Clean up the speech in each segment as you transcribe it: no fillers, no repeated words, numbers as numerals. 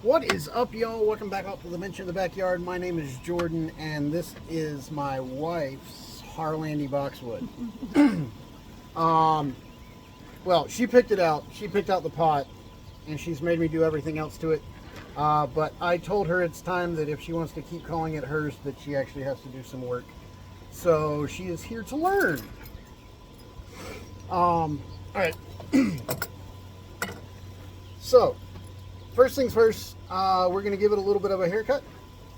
What is up, y'all? Welcome back out to the Mention in the Backyard. My name is Jordan, and this is my wife's Harlandii boxwood. Well, she picked it out. She picked out the pot, and she's made me do everything else to it. But I told her it's time that if she wants to keep calling it hers, that she actually has to do some work. So she is here to learn. All right. So, first things first, we're going to give it a little bit of a haircut,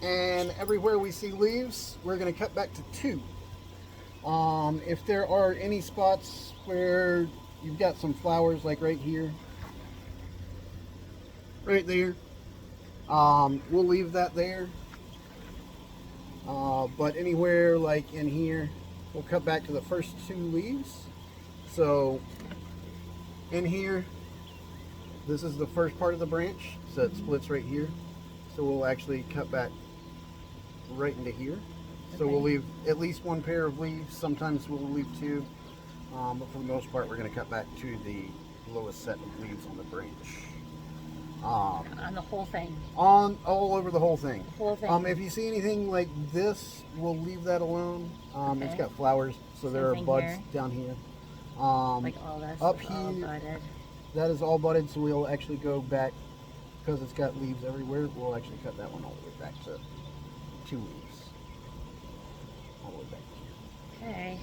and everywhere we see leaves, we're going to cut back to 2. If there are any spots where you've got some flowers, like right here, right there, we'll leave that there. But anywhere like in here, we'll cut back to the first 2 leaves. So, in here, this is the first part of the branch, so it splits right here. So we'll actually cut back right into here. Okay. So we'll leave at least 1 pair of leaves. Sometimes we'll leave 2, but for the most part, we're going to cut back to the lowest set of leaves on the branch. On the whole thing. On all over the whole thing. The whole thing. If you see anything like this, we'll leave that alone. Okay. It's got flowers, so there are buds here. Down here. Like all this up is here. all budded. That is all budded, so we'll actually go back, because it's got leaves everywhere, we'll actually cut that one all the way back to 2 leaves. All the way back Okay.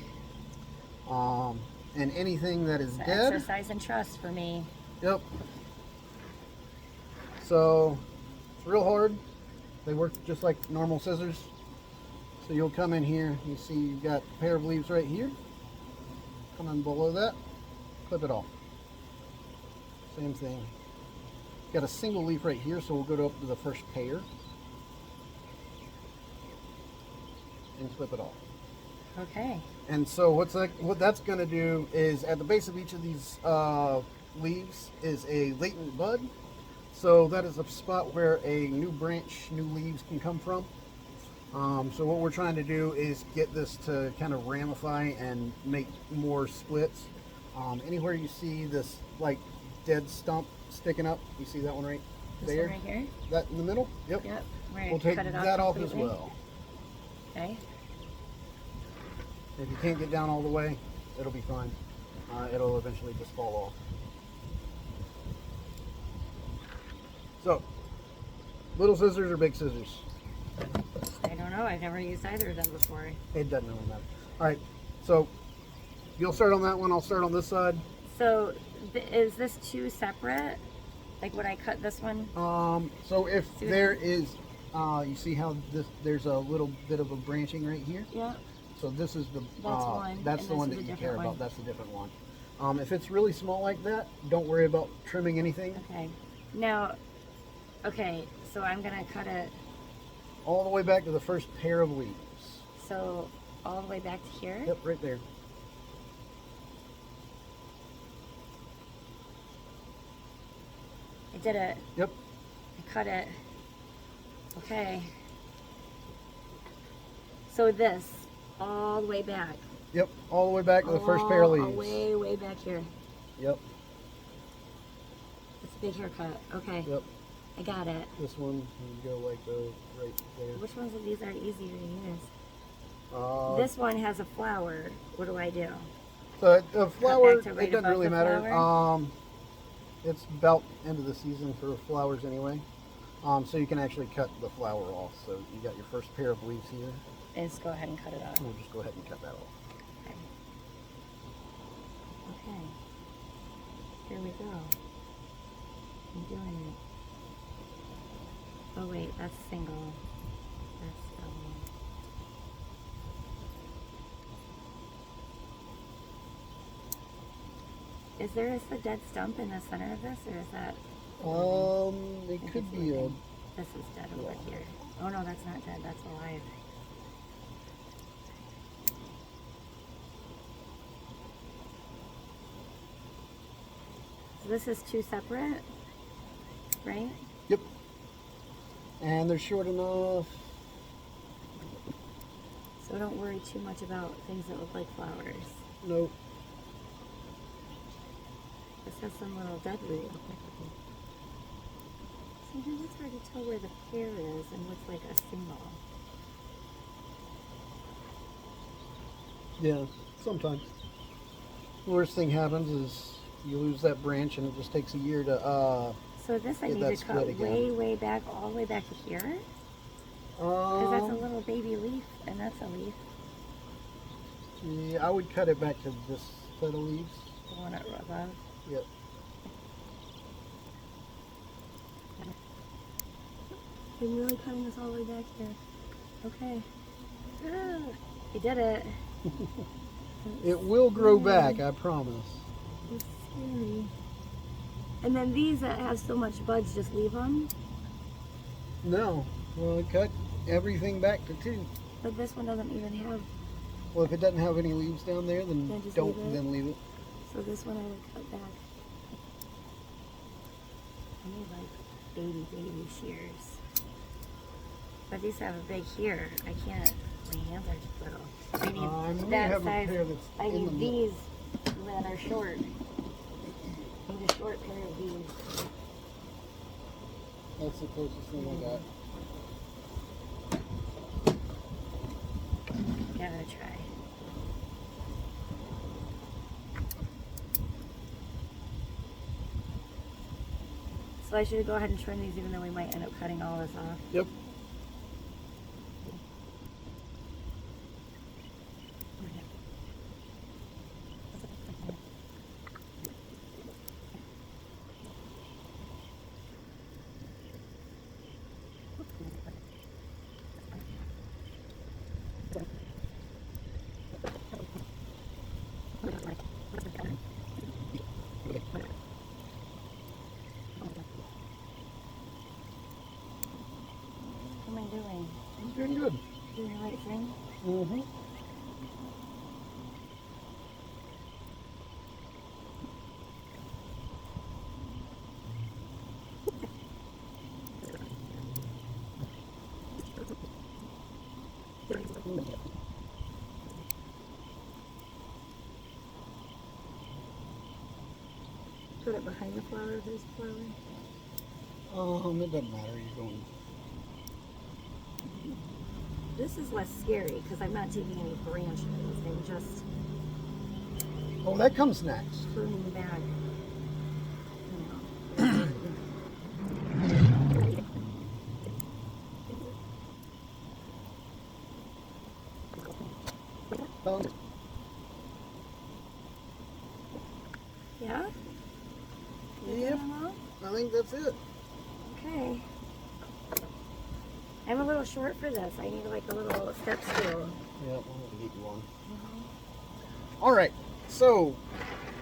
here. And anything that is It's dead. exercise and trust for me. Yep. So, it's real hard. They work just like normal scissors. So you'll come in here, you see you've got a pair of leaves right here. Come in below that, clip it off. Same thing. Got a single leaf right here, so we'll go up to the first pair and clip it off. Okay. And so what that's going to do is at the base of each of these leaves is a latent bud. So that is a spot where a new branch, new leaves can come from. So what we're trying to do is get this to kind of ramify and make more splits. Anywhere you see this like dead stump sticking up, you see that one right there? This one right here? That in the middle? Yep. Yep. We'll take that off as well. Okay. If you can't get down all the way, it'll be fine. It'll eventually just fall off. So, little scissors or big scissors? I don't know. I've never used either of them before. It doesn't really matter. All right. So, you'll start on that one. I'll start on this side. So, is this 2 separate? Like, would I cut this one? So if there is, you see how there's a little bit of a branching right here? Yeah. So this is the, that's one. That's the one that you care about. That's the different one. If it's really small like that, don't worry about trimming anything. Okay. Now, okay, so I'm going to cut it. All the way back to the first pair of leaves. So, all the way back to here? Yep, right there. I did it. Yep. I cut it. Okay. So this, all the way back. Yep, all the way back to the first pair of leaves. Way back here. Yep. It's a big haircut. Okay. Yep. I got it. This one, you go like right there. Which ones of these are easier to use? This one has a flower. What do I do? So the flower, Right it doesn't really matter. Flower? It's about end of the season for flowers anyway. So you can actually cut the flower off. So you got your first pair of leaves here. Let's go ahead and cut it off. We'll just go ahead and cut that off. Okay. Okay. Here we go. I'm doing it. Oh wait, that's single. That's double. Is there a dead stump in the center of this, or is that? It could be a. This is dead over here. Oh no, that's not dead. That's alive. So this is 2 separate, right? Yep. And they're short enough. So don't worry too much about things that look like flowers. Nope. This has some little dead root. Sometimes it's hard to tell where the pear is and what's like a single. Yeah, sometimes. The worst thing happens is you lose that branch and it just takes a year to So this I get need that to cut split again. way back, all the way back to here? Because that's a little baby leaf, and that's a leaf. Yeah, I would cut it back to this set of leaves. The one above. Yep. I'm really cutting this all the way back here. Okay. Ah, you did it. It will grow back, I promise. It's scary. And then these that have so much buds, just leave them? No. Well, I cut everything back to 2. But this one doesn't even have. Well, if it doesn't have any leaves down there, then Then just don't, leave it? then leave it. So this one I would cut back. I need like baby shears. But these have a big here. I can't. My hands are too little. I need may that have a size. pair that's I in need the these that are short. I need a short pair of these. That's the closest thing I got. Gotta try. So I should go ahead and trim these even though we might end up cutting all this off. Yep. What am I doing? You're doing good. Doing the right thing? Mm-hmm. Put it behind the flower if there's a flower. It doesn't matter. You're going. This is less scary because I'm not taking any branches. I'm just Oh, that comes next. pruning back. Yeah? Yep. I think that's it. Okay. I'm a little short for this. I need like a little step stool. Yeah, we'll have to get you on. All right. So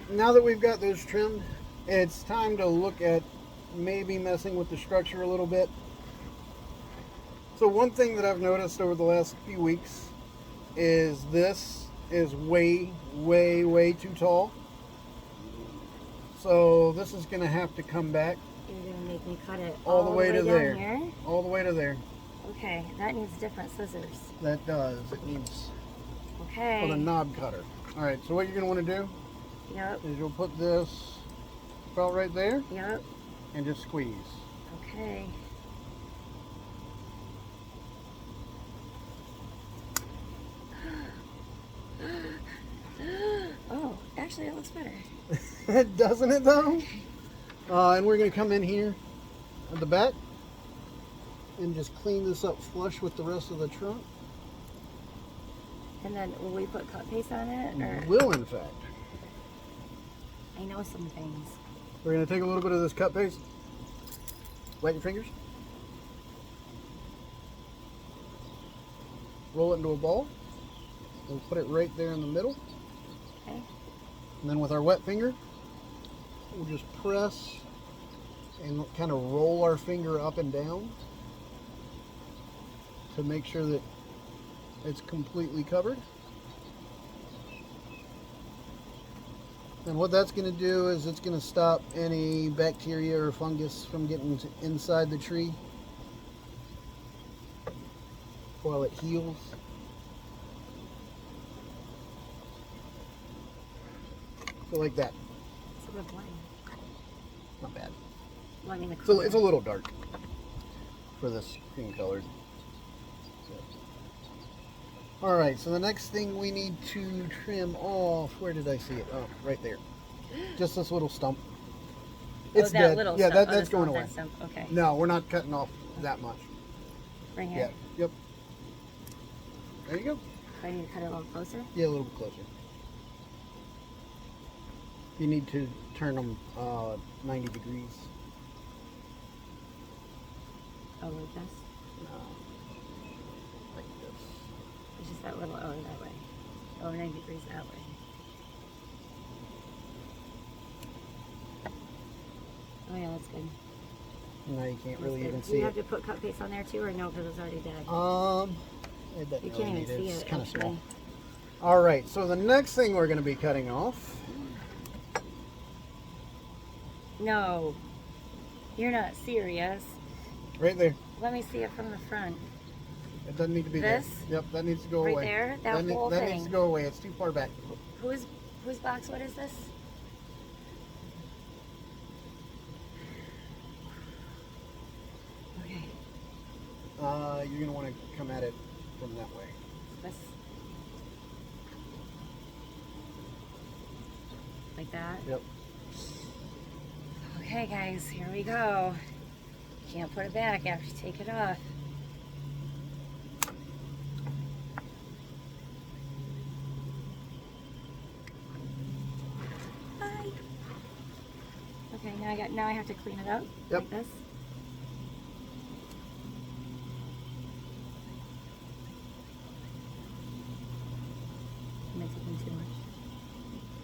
now that we've got those trimmed, it's time to look at maybe messing with the structure a little bit. So one thing that I've noticed over the last few weeks is this is way too tall. So this is going to have to come back You're gonna make me cut it all the way to down there. here? All the way to there. Okay, that needs different scissors. That does. It needs Okay. a knob cutter. All right. So what you're going to want to do Yep. is you'll put this about right there Yep. and just squeeze. Okay. Oh, actually, it looks better. Doesn't it though? And we're going to come in here at the back and just clean this up flush with the rest of the trunk. And then will we put cut paste on it? Or Will in fact. I know some things. We're going to take a little bit of this cut paste. Wet your fingers. Roll it into a ball. We'll put it right there in the middle. Okay. And then with our wet finger, we'll just press and kind of roll our finger up and down to make sure that it's completely covered. And what that's going to do is it's going to stop any bacteria or fungus from getting inside the tree while it heals. So like that. It's a good blend. Not bad. Well, I mean, the So color. it's a little dark. for this cream colored. All right, so the next thing we need to trim off, where did I see it? Oh, right there. Just this little stump. It's that dead. little Yeah, stump. that's going away. That stump. Okay. No, we're not cutting off that much. Right Yeah. here. Yep. There you go. I need to cut it a little closer. Yeah, a little bit closer. You need to turn them 90 degrees. Oh, like this? No. Like this. It's just that little, oh, that way. Oh, 90 degrees that way. Oh yeah, that's good. No, you can't really even Do see you it. have to put cut paste on there too, or no, because it's already dead? It doesn't You really can't need even see It's it, kind of actually. small. All right, so the next thing we're going to be cutting off. No, you're not serious. Right there. Let me see it from the front. It doesn't need to be This? there. Yep, that needs to go Right away. there? That whole that thing? needs to go away. It's too far back. Whose boxwood is this? Okay, You're going to want to come at it from that way. this. Like that? Yep. Okay guys, here we go. Can't put it back after you take it off. Bye. Okay, now I have to clean it up. Yep. Like this. Am I taking too much?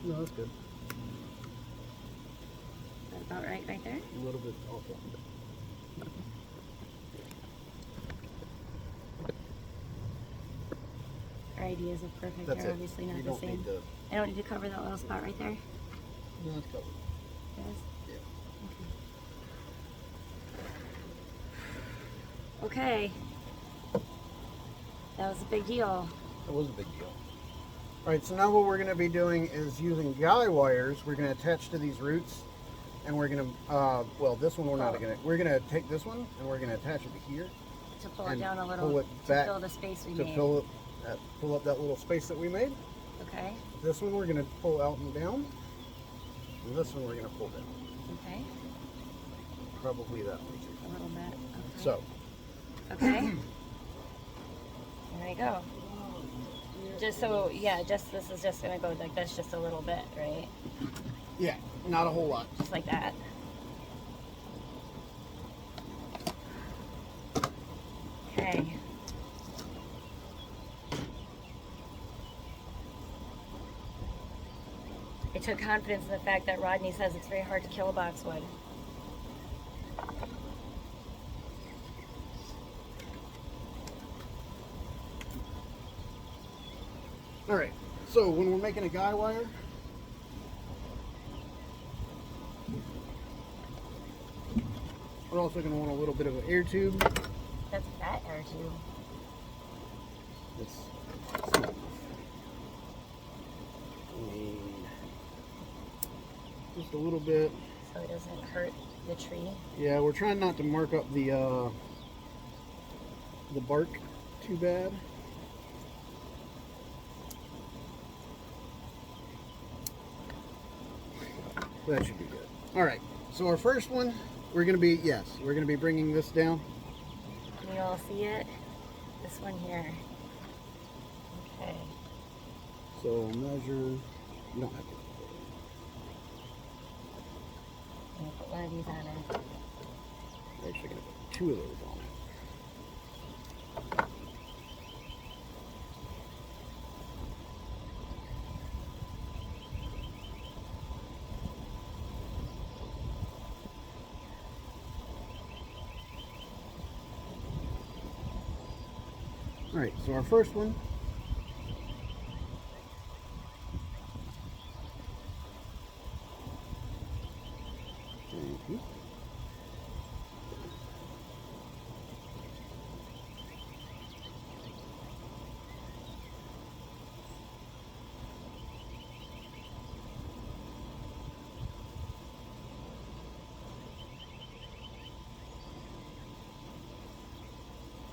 No, that's good. Is that about right there? A little bit off that. Our ideas are perfect. That's They're it. obviously not You the don't same. need to. I don't need to cover that little spot right there. No, that's covered. Yes. Yeah. Okay. That was a big deal. That was a big deal. All right, so now what we're going to be doing is using guy wires. We're going to attach to these roots, and we're going to, well, this one we're not going to. We're going to take this one and we're going to attach it to here To pull it and down a little. pull it to back fill the space we to made. fill up that little space that we made. Okay. This one we're going to pull out and down, and this one we're going to pull down. Okay. Probably that way too. A little bit. Okay. So. Okay. There we go. Just so, yeah, this is just gonna go like this, just a little bit, right? Yeah, not a whole lot. Just like that. Okay. I took confidence in the fact that Rodney says it's very hard to kill a boxwood. All right, so when we're making a guy wire, we're also going to want a little bit of an air tube. That's a fat air tube. It's small enough. And just a little bit. So it doesn't hurt the tree. Yeah, we're trying not to mark up the bark too bad. That should be good. All right, so our first one, we're going to be bringing this down. Can you all see it? This one here. Okay. So measure, you don't have to. I'm gonna put one of these on it. We're actually going to put two of those on it. All right, so our first one. Thank you.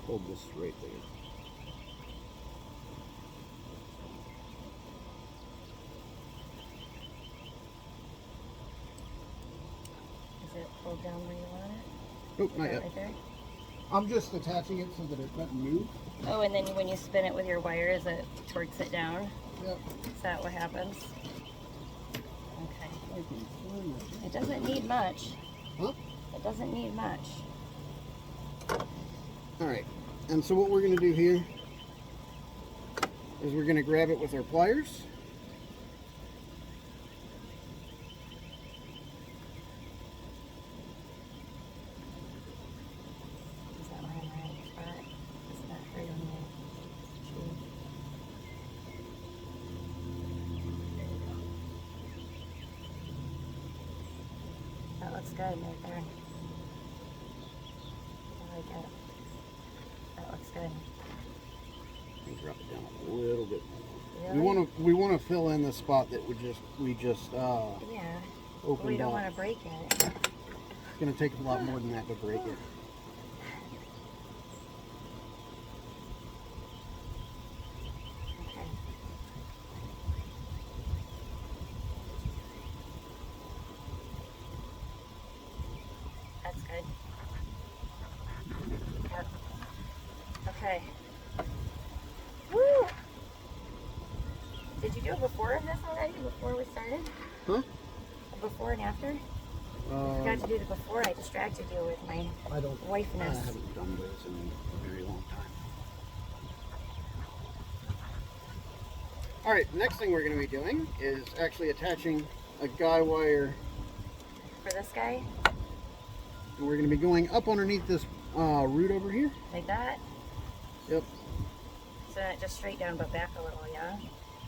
hold this right there. Is it pulled down where you want it? Nope, not yet. Right there? I'm just attaching it so that it doesn't move. Oh, and then when you spin it with your wires, it torques it down? Yep. Is that what happens? Okay. I can find it. It doesn't need much. Huh? It doesn't need much. Alright, and so what we're going to do here is we're going to grab it with our pliers. Is that where I'm right spot? It's not hurt on the tree. That looks good right there. I like it. That looks good. And drop it down a little bit more. Really? We want to fill in the spot that we just Yeah. opened We don't up. want to break it. It's going to take a lot more than that to break it. Okay. That's good. Yep. Okay. Woo! Did you do a before of this already? Before we started? Huh? A before and after? I forgot to do the before. I distracted you with my I wifeness. haven't done this in a very long time. Alright, next thing we're going to be doing is actually attaching a guy wire. For this guy? And we're going to be going up underneath this root over here. Like that? Yep. So not just straight down, but back a little, yeah?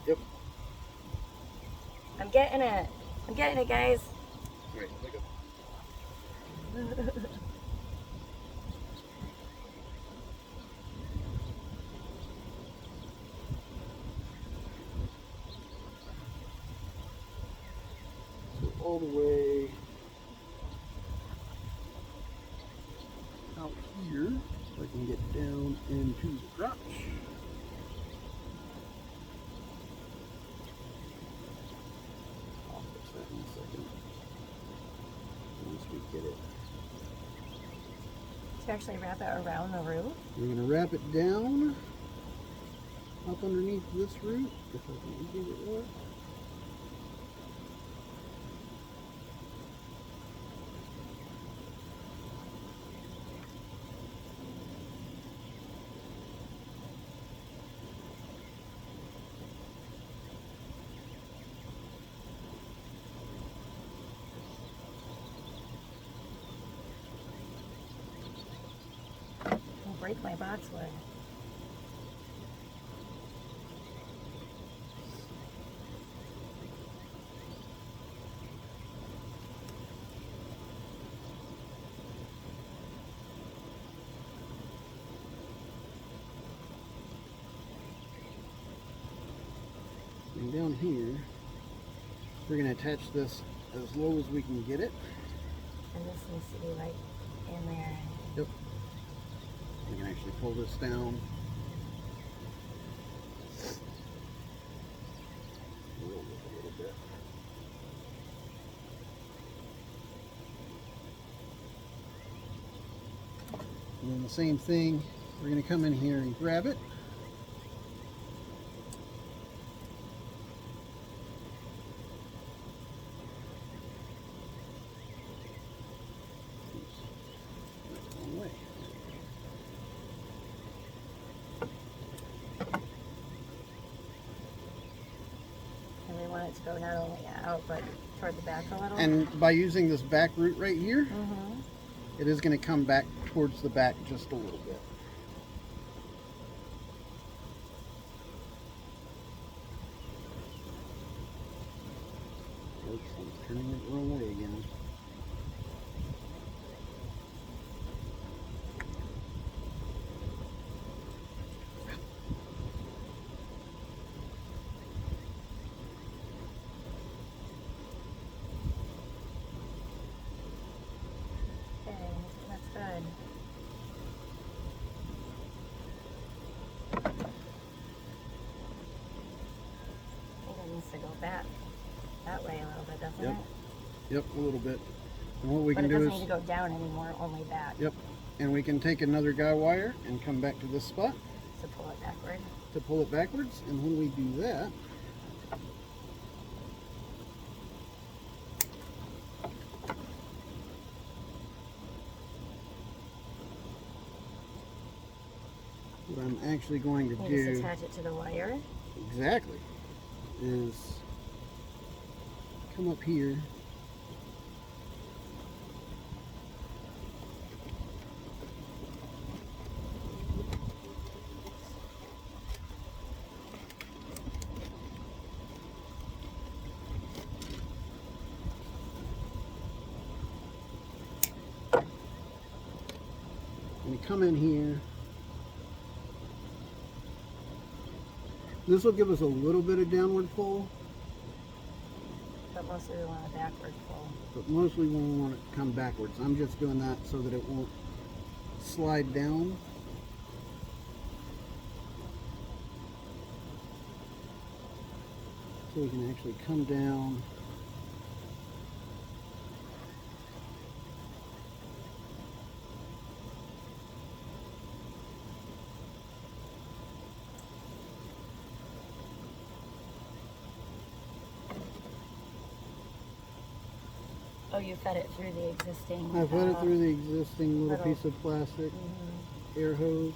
Yep. I'm getting it. I'm getting it, guys. Right, look up. So all the way out here, so I can get down into the crotch. I'll fix that in a second. Once we get it. To actually wrap it around the root? We're going to wrap it down up underneath this root, if I can get it right. I'll break my boxwood. And down here, we're going to attach this as low as we can get it. And this needs to be like in there. Yep. We can actually pull this down. A little bit. And then the same thing, we're going to come in here and grab it. And we want it to go not only out, but toward the back a little. And by using this back root right here, Mm-hmm. it is going to come back towards the back just a little bit. Oops, I'm turning it the wrong way again. Okay, that's good. Yep, a little bit. And what we But can it do doesn't is, need to go down anymore, only back. yep, and we can take another guy wire and come back to this spot So pull it backward. to pull it backwards. And when we do that, what I'm actually going to You do, just attach it to the wire. exactly, is come up here and you come in here. This will give us a little bit of downward pull, But mostly we want a backward pull. but mostly we want it to come backwards. I'm just doing that so that it won't slide down. So we can actually come down. Oh, you fed it through the existing. I fed it through the existing little little- piece of plastic Mhm. air hose.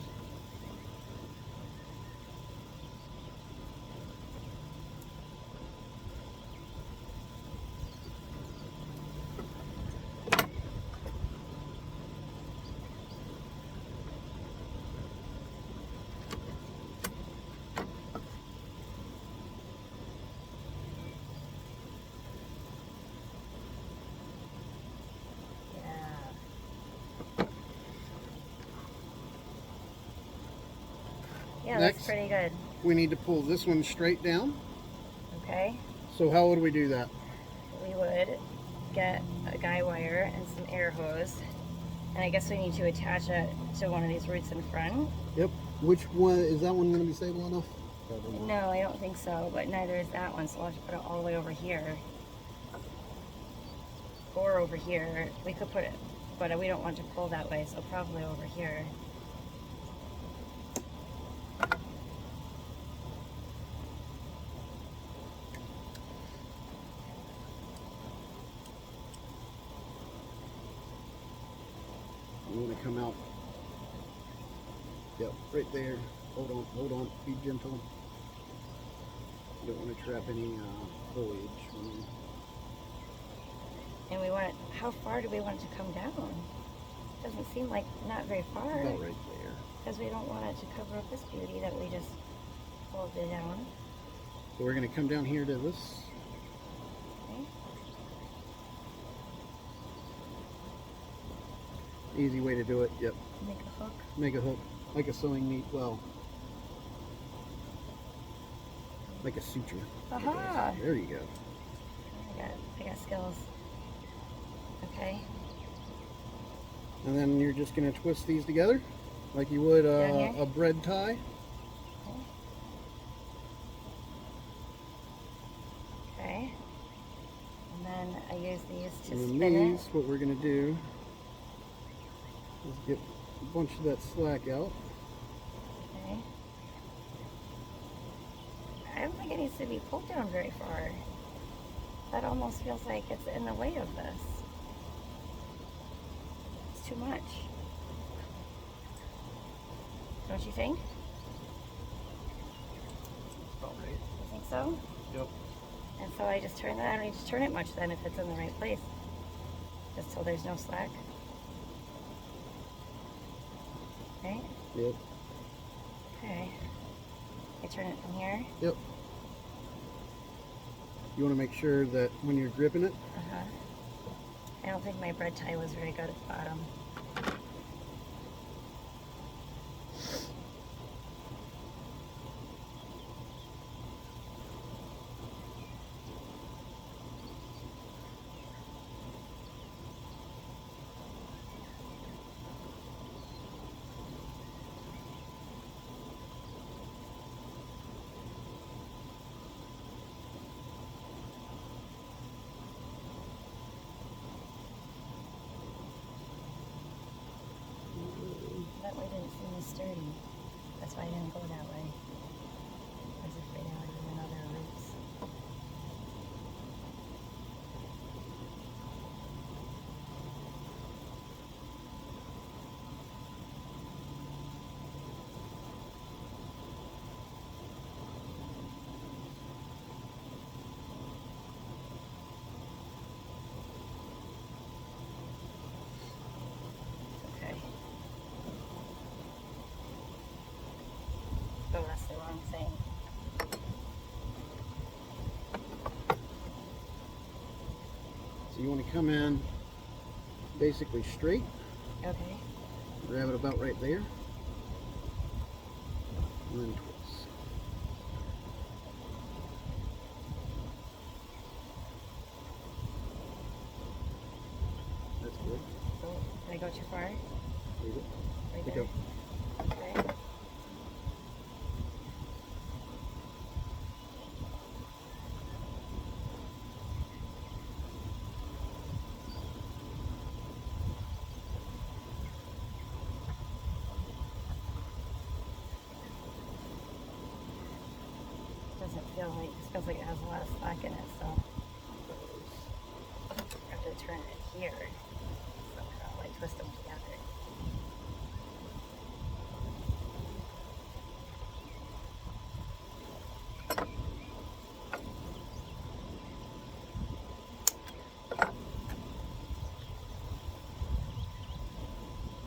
Yeah, Next. that's pretty good. We need to pull this one straight down. Okay. So how would we do that? We would get a guy wire and some air hose. And I guess we need to attach it to one of these roots in front. Yep. Which one, is that one going to be stable enough? Probably not. No, I don't think so, but neither is that one, so we'll have to put it all the way over here. Or over here. We could put it, but we don't want to pull that way, so probably over here. You want to come out. Yep, right there. Hold on. Be gentle. You don't want to trap any foliage. And we want it, how far do we want it to come down? Doesn't seem like not very far. About right there. Because we don't want it to cover up this beauty that we just pulled it down. So we're going to come down here to this. Okay. Easy way to do it. Yep. Make a hook. Make a hook. Like a sewing needle. Well, like a suture. Aha! There you go. I got skills. Okay. And then you're just going to twist these together like you would Down here? a bread tie. Okay. And then I use these to And spin then it. these, what we're going to do is get a bunch of that slack out. Okay. I don't think it needs to be pulled down very far. That almost feels like it's in the way of this. It's too much. Don't you think? About right. You think so? Yep. And so I just turn that. I don't need to turn it much then if it's in the right place. Just so there's no slack. Right? Yep. Okay. I turn it from here. Yep. You want to make sure that when you're gripping it, Uh-huh. I don't think my bread tie was very good at the bottom. really sturdy. That's why I didn't go that way. I was afraid I would even other roots. Okay. Oh, that's the wrong thing. So you want to come in basically straight, Okay. grab it about right there, and then twist. That's good. So, did I go too far? There you go. Right Pick there. up. Okay. Doesn't feel like, this feels like it has a lot of slack in it, so I have to turn it here somehow, like twist them together.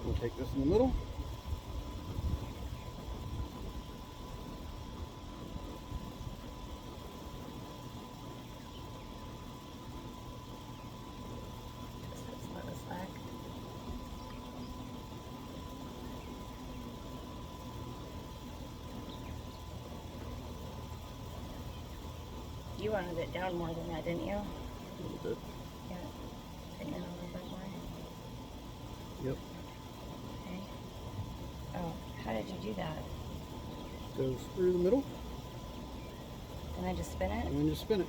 We'll take this in the middle. Twist up some of the slack. You wanted it down more than that, didn't you? A little bit. Yeah. Put in a little bit more. Yep. Okay. Oh, how did you do that? Goes through the middle, And then just spin it? and then just spin it.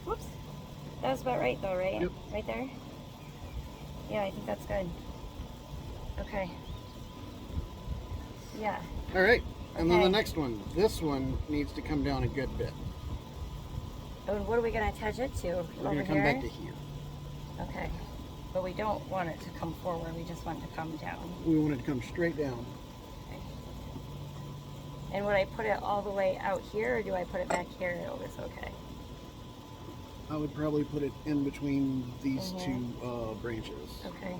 Whoops. That was about right though, right? Yep. Right there? Yeah, I think that's good. Okay. Yeah. All right, and then the Okay. next one. This one needs to come down a good bit. And what are we going to attach it to? We're Over gonna come here? back to here. Okay. But we don't want it to come forward. We just want it to come down. We want it to come straight down. Okay. And would I put it all the way out here, or do I put it back here and it'll it's okay? I would probably put it in between these Mhm. two branches. Okay.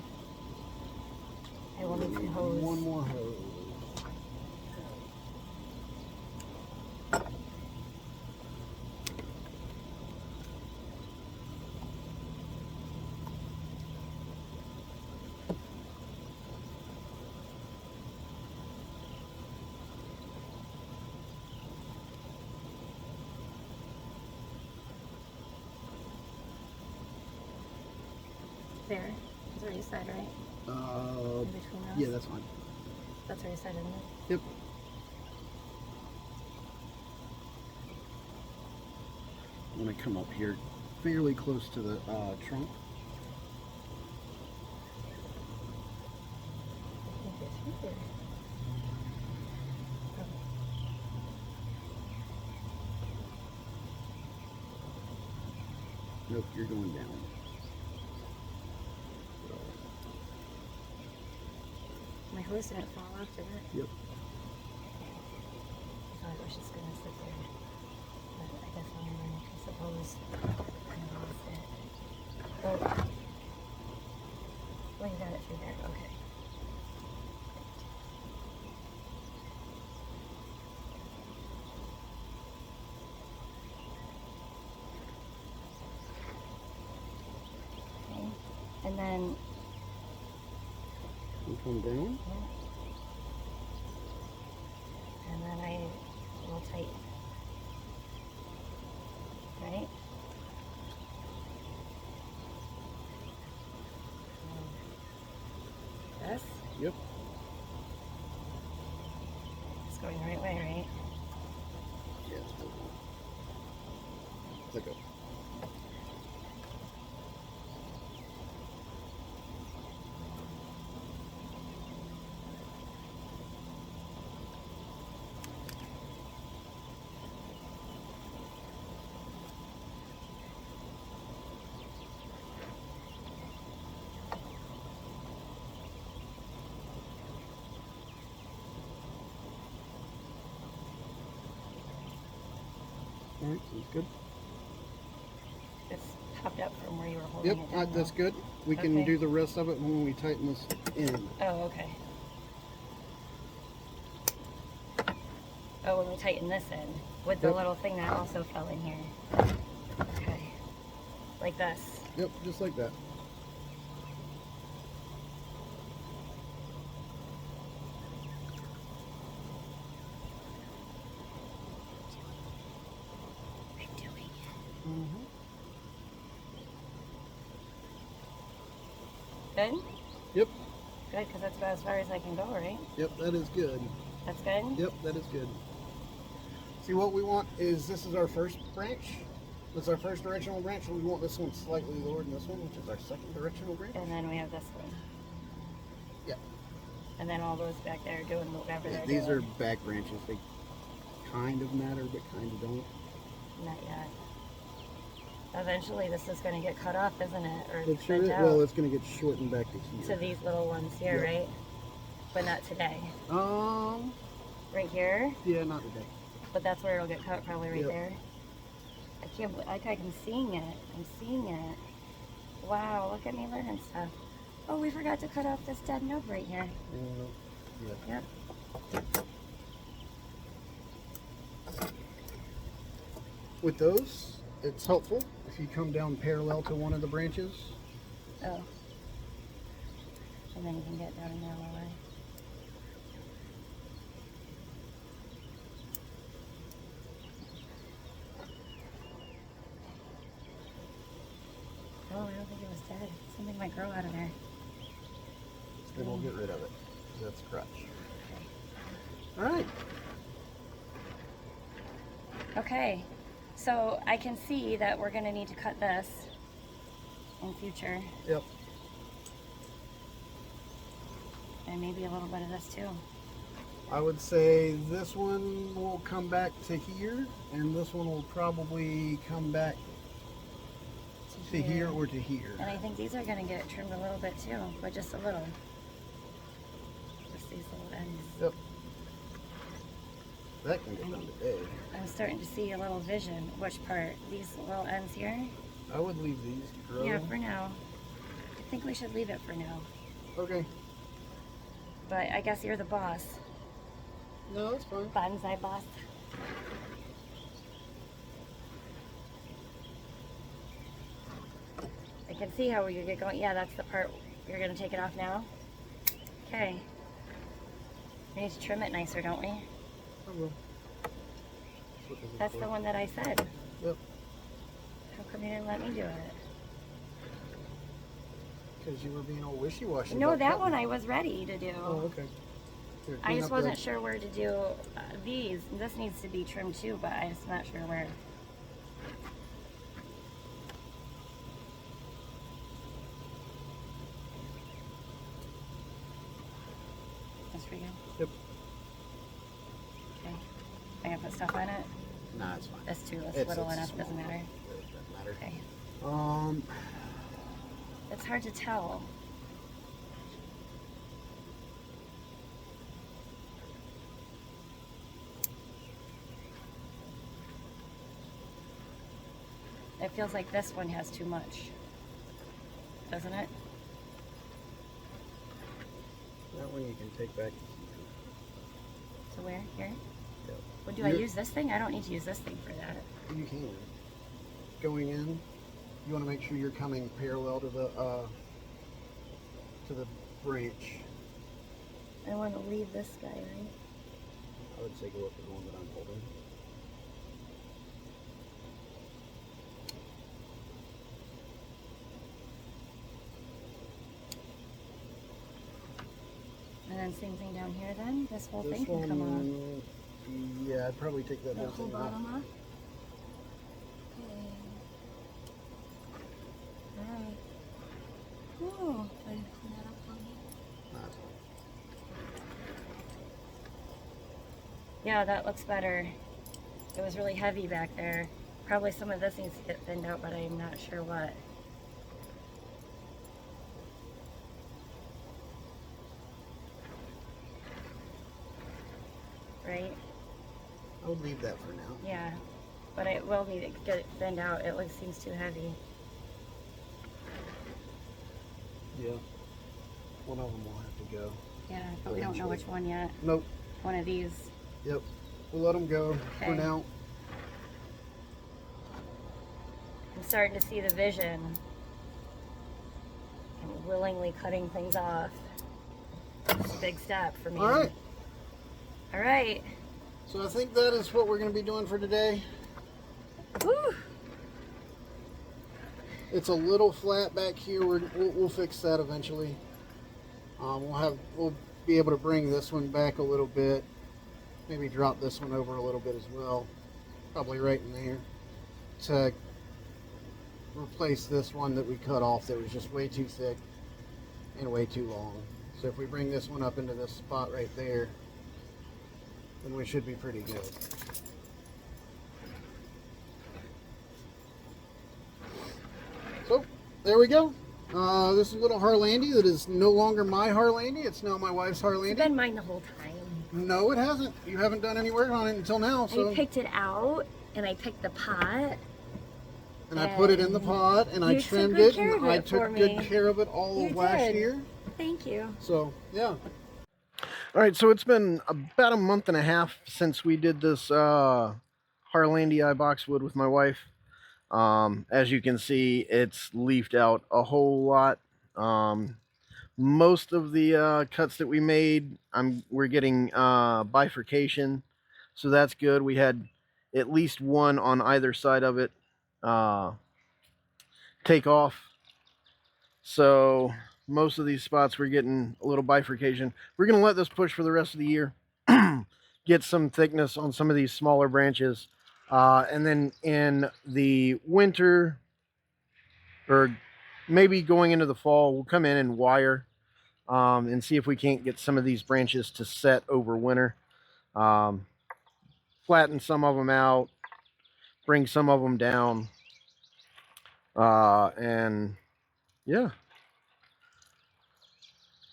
I will need some Need hose. One more hose. There. That's where you said, right? In between those? Yeah, that's fine. That's where you said, isn't it? Yep. I'm gonna come up here fairly close to the trunk. I think it's right there. Nope, you're going down. My hose didn't fall off, did it? Yep. I thought it was just gonna sit there. But I guess I suppose I lost it. Oh. Well, you got it through there. Okay. Okay. And then, You come down. yeah. And then I will tighten. Right? This? Yep. This going the right way, right? Yeah, it's still going. Let go. All right, sounds good. It's popped up from where you were holding Yep, it down. that's good. We can Okay. do the rest of it when we tighten this in. Oh, okay. Oh, when we tighten this in with the Yep. little thing that also fell in here. Okay. Like this. Yep, just like that. I'm doing it. Mm-hmm. Good? Yep, Good, because that's about as far as I can go, right? yep, that is good. That's good? Yep, that is good. See, what we want is, this is our first branch. This is our first directional branch, and we want this one slightly lower than this one, which is our second directional branch. And then we have this one. Yeah. And then all those back there doing whatever they're These are doing. back branches. They kind of matter, but kind of don't. Not yet. Eventually this is going to get cut off, isn't it? Or It sure bent is. out Well, it's going to get shortened back to to here. these little ones here, Yep. right? But not today. Right here? Yeah, not today. But that's where it'll get cut, probably right Yep. there. I can't believe, I'm seeing it. I'm seeing it. Wow, look at me learning stuff. Oh, we forgot to cut off this dead nub right here. Yeah. Yep. With those, it's helpful if you come down parallel to one of the branches. Oh. And then you can get down in there all the way. Oh, I don't think it was dead. Something might grow out of there. Then we'll get rid of it. That's crutch. All right. Okay, so I can see that we're going to need to cut this in future, Yep. and maybe a little bit of this too. I would say this one will come back to here, and this one will probably come back to here or to here. And I think these are going to get trimmed a little bit too, but just a little. Just these little ends. Yep. That can get done today. I'm starting to see a little vision. Which part? These little ends here? I would leave these to grow. Yeah, for now. I think we should leave it for now. Okay. But I guess you're the boss. No, that's fine. Bonsai boss. I can see how you get going. Yeah, that's the part. You're going to take it off now? Okay. We need to trim it nicer, don't we? I will. What is it That's for? the one that I said. Yep. How come you didn't let me do it? Because you were being all wishy-washy. No, about that cutting. one I was ready to do. Oh, okay. Here, I clean just up wasn't the- sure where to do these. This needs to be trimmed too, but I'm just not sure where. That's for you. Yep. Okay. I gotta put stuff on it. Nah, it's fine. This too. That's It's little small. enough. Doesn't matter. It doesn't matter. Okay. It's hard to tell. It feels like this one has too much, doesn't it? That one you can take back. To where? Here? Yep. Well, do I use this thing? I don't need to use this thing for that. You can. Going in, you want to make sure you're coming parallel to the branch. I want to leave this guy, right? I would say go up to the one that I'm holding. And then same thing down here then? This whole This thing can come off. one Yeah, I'd probably take that The whole whole thing off. bottom off? Okay. Alright. Cool. Try to clean that up for me. That's fine. Yeah, that looks better. It was really heavy back there. Probably some of this needs to get thinned out, but I'm not sure what. Right? I would leave that for now. Yeah. But it will need to get it thinned out. It seems too heavy. Yeah. One of them will have to go. Yeah, but we don't know which one yet. Nope. One of these. Yep. We'll let them go for Okay. now. I'm starting to see the vision. I'm willingly cutting things off. It's a big step for me. All right. All right. So I think that is what we're going to be doing for today. Woo! It's a little flat back here. We'll fix that eventually. We'll be able to bring this one back a little bit. Maybe drop this one over a little bit as well. Probably right in there. To replace this one that we cut off that was just way too thick and way too long. So if we bring this one up into this spot right there, then we should be pretty good. So there we go. This is a little Harlandii that is no longer my Harlandii. It's now my wife's It's Harlandii. been mine the whole time. No, it hasn't. You haven't done any work on it until now. So. I picked it out, and I picked the pot. And I put it in the pot, and I You took trimmed good it, care and of I it took for good me. care of it all You of last did. year. Thank you. So, yeah. All right, so it's been about a month and a half since we did this Harlandii boxwood with my wife. As you can see, it's leafed out a whole lot. Most of the cuts that we made, we're getting bifurcation, so that's good. We had at least one on either side of it take off. So most of these spots we're getting a little bifurcation. We're going to let this push for the rest of the year. Get some thickness on some of these smaller branches. And then in the winter, or maybe going into the fall, we'll come in and wire and see if we can't get some of these branches to set over winter. Flatten some of them out, bring some of them down. And yeah.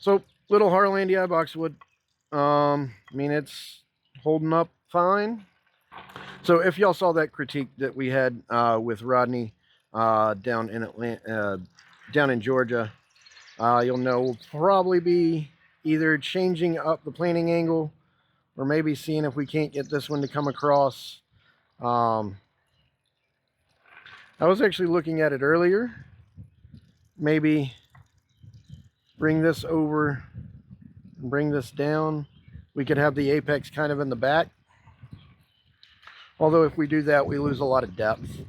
So little Harlandii boxwood. I mean, it's holding up fine. So if y'all saw that critique that we had with Rodney down in Atlanta, down in Georgia, you'll know we'll probably be either changing up the planing angle or maybe seeing if we can't get this one to come across. I was actually looking at it earlier. Maybe bring this over and bring this down. We could have the apex kind of in the back. Although if we do that, we lose a lot of depth.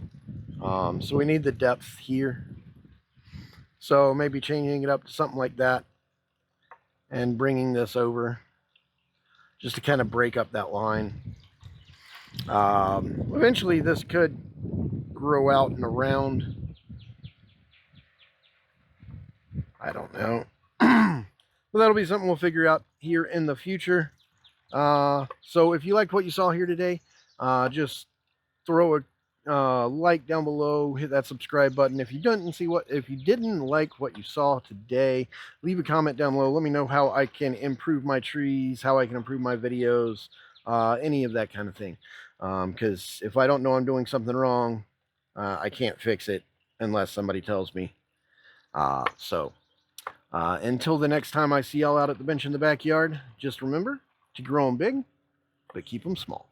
So we need the depth here. So maybe changing it up to something like that and bringing this over just to kind of break up that line. Eventually this could grow out and around. I don't know. But that'll be something we'll figure out here in the future. So if you liked what you saw here today, just throw a like down below, hit that subscribe button. If you didn't like what you saw today, leave a comment down below. Let me know how I can improve my trees, how I can improve my videos, any of that kind of thing. Because if I don't know I'm doing something wrong, I can't fix it unless somebody tells me. Until the next time I see y'all out at the bench in the backyard, just remember to grow them big, but keep them small.